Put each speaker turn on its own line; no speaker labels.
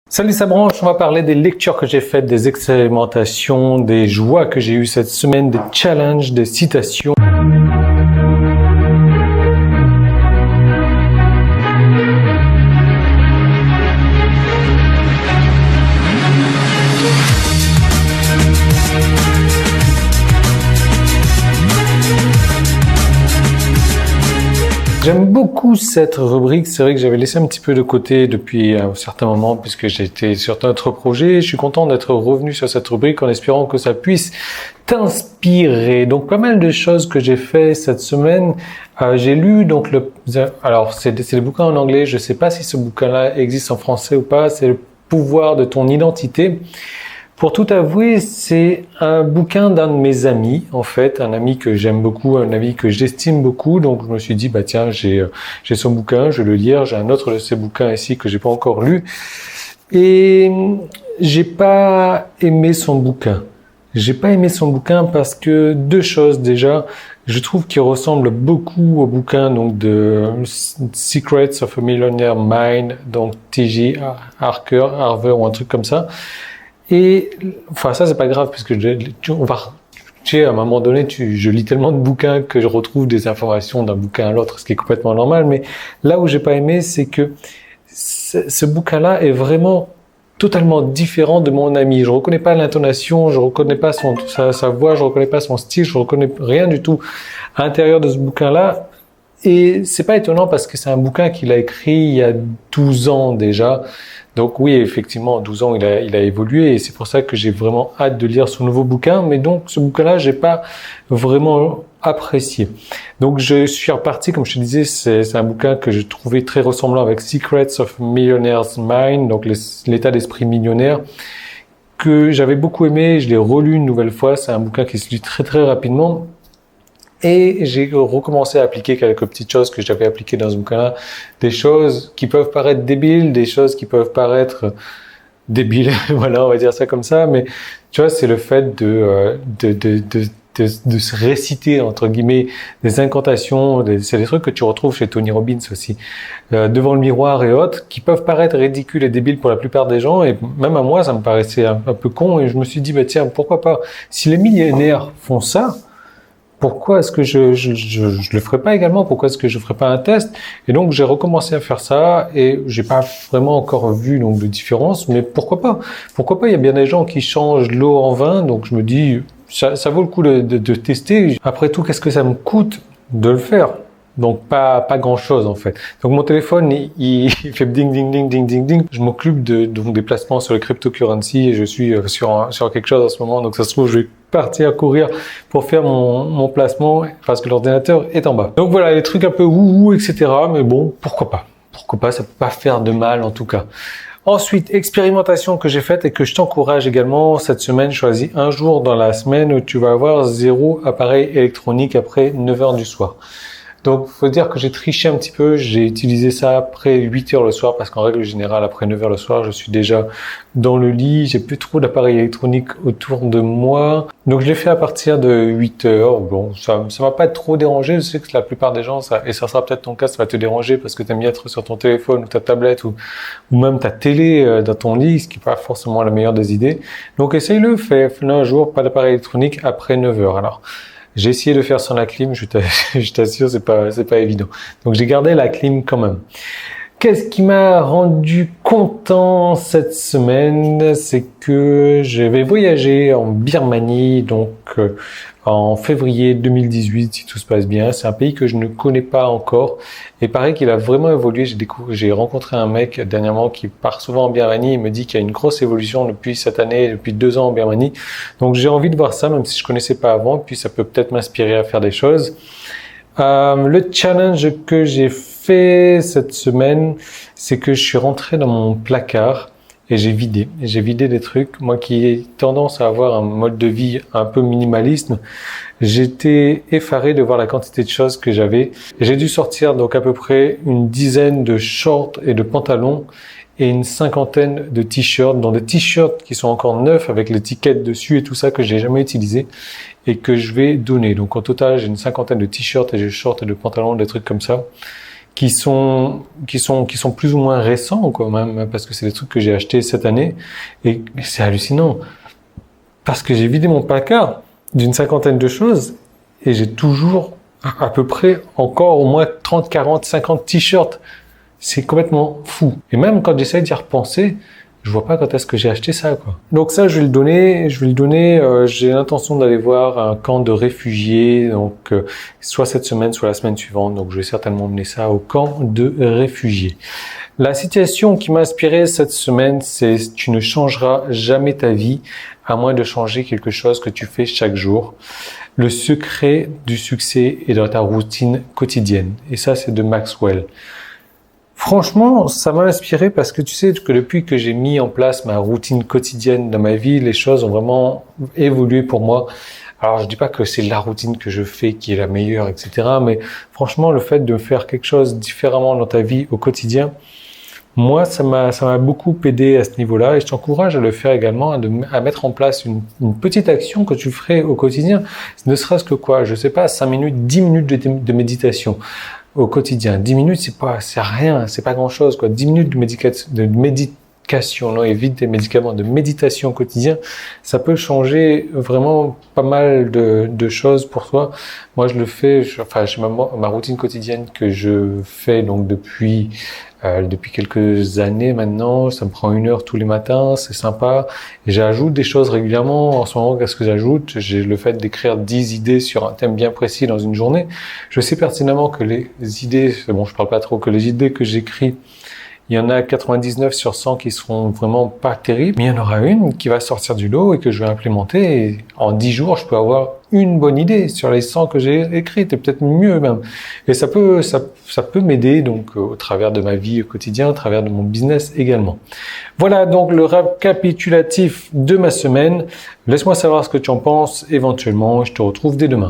Salut, ça branche, on va parler des lectures que j'ai faites, des expérimentations, des joies que j'ai eues cette semaine, des challenges, des citations. J'aime beaucoup cette rubrique, c'est vrai que j'avais laissé un petit peu de côté depuis un certain moment puisque j'étais sur d'autres projets. Je suis content d'être revenu sur cette rubrique en espérant que ça puisse t'inspirer. Donc pas mal de choses que j'ai fait cette semaine. J'ai lu donc alors c'est des bouquins en anglais, je sais pas si ce bouquin-là existe en français ou pas, c'est Le pouvoir de ton identité. Pour tout avouer, c'est un bouquin d'un de mes amis, en fait, un ami que j'aime beaucoup, un ami que j'estime beaucoup. Donc je me suis dit, bah tiens, j'ai son bouquin, je vais le lire. J'ai un autre de ces bouquins ici que j'ai pas encore lu. Et j'ai pas aimé son bouquin. J'ai pas aimé son bouquin parce que deux choses déjà. Je trouve qu'il ressemble beaucoup au bouquin donc de Secrets of a Millionaire Mind, donc T.J. Harver ou un truc comme ça. Et enfin ça c'est pas grave puisque à un moment donné je lis tellement de bouquins que je retrouve des informations d'un bouquin à l'autre, ce qui est complètement normal. Mais là où j'ai pas aimé, c'est que ce bouquin-là est vraiment totalement différent de mon ami. Je reconnais pas l'intonation, je reconnais pas sa voix, je reconnais pas son style, je reconnais rien du tout à l'intérieur de ce bouquin-là. Et c'est pas étonnant parce que c'est un bouquin qu'il a écrit il y a 12 ans déjà. Donc oui, effectivement, en 12 ans, il a évolué et c'est pour ça que j'ai vraiment hâte de lire son nouveau bouquin. Mais donc, ce bouquin-là, j'ai pas vraiment apprécié. Donc, je suis reparti, comme je te disais, c'est un bouquin que je trouvais très ressemblant avec Secrets of Millionaire's Mind, donc l'état d'esprit millionnaire, que j'avais beaucoup aimé. Je l'ai relu une nouvelle fois. C'est un bouquin qui se lit très, très rapidement. Et j'ai recommencé à appliquer quelques petites choses que j'avais appliquées dans ce bouquin-là, des choses qui peuvent paraître débiles, des choses qui peuvent paraître débiles, voilà, on va dire ça comme ça, mais tu vois, c'est le fait de se réciter, entre guillemets, des incantations, c'est des trucs que tu retrouves chez Tony Robbins aussi, devant le miroir et autres, qui peuvent paraître ridicules et débiles pour la plupart des gens, et même à moi, ça me paraissait un peu con, et je me suis dit, bah tiens, pourquoi pas, si les millionnaires font ça, pourquoi est-ce que je le ferais pas également? Pourquoi est-ce que je ferais pas un test? Et donc, j'ai recommencé à faire ça et j'ai pas vraiment encore vu donc de différence, mais pourquoi pas? Pourquoi pas? Il y a bien des gens qui changent l'eau en vin, donc je me dis, ça vaut le coup de tester. Après tout, qu'est-ce que ça me coûte de le faire? Donc pas grand chose en fait. Donc mon téléphone il fait ding ding ding ding ding ding. Je m'occupe donc des placements sur les cryptocurrencies et je suis sur quelque chose en ce moment. Donc ça se trouve je vais partir courir pour faire mon placement parce que l'ordinateur est en bas. Donc voilà les trucs un peu wouhou etc. Mais bon pourquoi pas, ça peut pas faire de mal en tout cas. Ensuite, expérimentation que j'ai faite et que je t'encourage également cette semaine, choisis un jour dans la semaine où tu vas avoir 0 appareil électronique après 9h du soir. Donc, faut dire que j'ai triché un petit peu. J'ai utilisé ça après 8h le soir parce qu'en règle générale, après 9h le soir, je suis déjà dans le lit. J'ai plus trop d'appareils électroniques autour de moi. Donc, je l'ai fait à partir de 8h. Bon, ça m'a pas trop dérangé. Je sais que la plupart des gens, et ça sera peut-être ton cas, ça va te déranger parce que tu aimes bien être sur ton téléphone ou ta tablette ou même ta télé dans ton lit, ce qui n'est pas forcément la meilleure des idées. Donc, essaye-le. Fais-le un jour, pas d'appareil électronique après 9h. Alors, j'ai essayé de faire sans la clim, je t'assure, c'est pas évident. Donc j'ai gardé la clim quand même. Qu'est-ce qui m'a rendu content cette semaine? C'est que je vais voyager en Birmanie, donc en février 2018, si tout se passe bien. C'est un pays que je ne connais pas encore. Et pareil qu'il a vraiment évolué. J'ai rencontré un mec dernièrement qui part souvent en Birmanie. Il me dit qu'il y a une grosse évolution depuis cette année, depuis 2 ans en Birmanie. Donc j'ai envie de voir ça, même si je connaissais pas avant. Puis ça peut peut-être m'inspirer à faire des choses. Le challenge que j'ai fait cette semaine, c'est que je suis rentré dans mon placard et j'ai vidé des trucs. Moi qui ai tendance à avoir un mode de vie un peu minimaliste, j'étais effaré de voir la quantité de choses que j'avais. J'ai dû sortir donc à peu près une dizaine de shorts et de pantalons et une cinquantaine de t-shirts, dont des t-shirts qui sont encore neufs avec l'étiquette dessus et tout ça que j'ai jamais utilisé et que je vais donner. Donc au total, j'ai une cinquantaine de t-shirts et de shorts et de pantalons, des trucs comme ça qui sont plus ou moins récents quand même, parce que c'est des trucs que j'ai achetés cette année, et c'est hallucinant. Parce que j'ai vidé mon placard d'une 50aine de choses, et j'ai toujours à peu près encore au moins 30, 40, 50 t-shirts. C'est complètement fou. Et même quand j'essaie d'y repenser, je vois pas quand est-ce que j'ai acheté ça, quoi. Donc ça, je vais le donner. J'ai l'intention d'aller voir un camp de réfugiés, donc soit cette semaine, soit la semaine suivante. Donc je vais certainement mener ça au camp de réfugiés. La citation qui m'a inspiré cette semaine, c'est « Tu ne changeras jamais ta vie à moins de changer quelque chose que tu fais chaque jour. Le secret du succès est dans ta routine quotidienne. » Et ça, c'est de Maxwell. Franchement, ça m'a inspiré parce que tu sais que depuis que j'ai mis en place ma routine quotidienne dans ma vie, les choses ont vraiment évolué pour moi. Alors, je dis pas que c'est la routine que je fais qui est la meilleure, etc. Mais franchement, le fait de faire quelque chose différemment dans ta vie au quotidien, moi, ça m'a beaucoup aidé à ce niveau-là, et je t'encourage à le faire également, à mettre en place une petite action que tu ferais au quotidien. Ne serait-ce que quoi, je sais pas, 5 minutes, 10 minutes de méditation au quotidien. 10 minutes, c'est rien, c'est pas grand chose, quoi. 10 minutes de médication, non, évite des médicaments, de méditation au quotidien, ça peut changer vraiment pas mal de choses pour toi. Moi, je le fais, j'ai ma routine quotidienne que je fais, donc, depuis quelques années maintenant. Ça me prend 1 heure tous les matins, c'est sympa. Et j'ajoute des choses régulièrement. En ce moment, qu'est-ce que j'ajoute? J'ai le fait d'écrire 10 idées sur un thème bien précis dans une journée. Je sais pertinemment que les idées, bon, je parle pas trop, que les idées que j'écris, il y en a 99 sur 100 qui seront vraiment pas terribles, mais il y en aura une qui va sortir du lot et que je vais implémenter. Et en 10 jours, je peux avoir une bonne idée sur les 100 que j'ai écrites, et peut-être mieux même. Et ça peut m'aider donc au travers de ma vie au quotidien, au travers de mon business également. Voilà donc le récapitulatif de ma semaine. Laisse-moi savoir ce que tu en penses éventuellement. Je te retrouve dès demain.